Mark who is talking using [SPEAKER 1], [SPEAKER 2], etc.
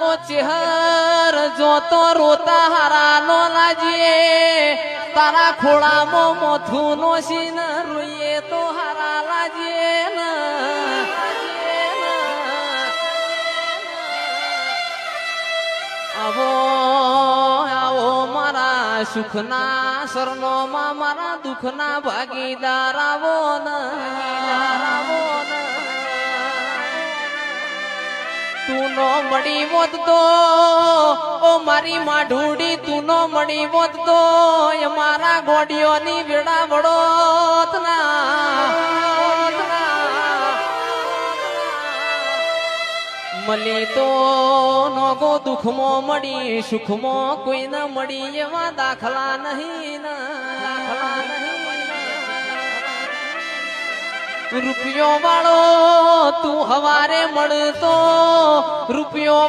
[SPEAKER 1] ઓ ચેહર જોતો રોતા હારા નો લાજીએ તારા ખોળામાં મોથું નો સીન રોઈએ તો હારા લાજીએ ને આવો આવો મારા સુખના સરનો માં મારા દુઃખના ભાગીદાર આવો ને તું નો મળી હોત તો ઓ મારી માઢુડી તું નો મળી હોત તો મારા ગોડીઓની વેડા વડોત ના મળી તો નોગો દુઃખમાં મળી સુખમાં કોઈ ન મળી એવા દાખલા નહીં રૂપિયો વાળો તું હવારે મળતો રૂપિયો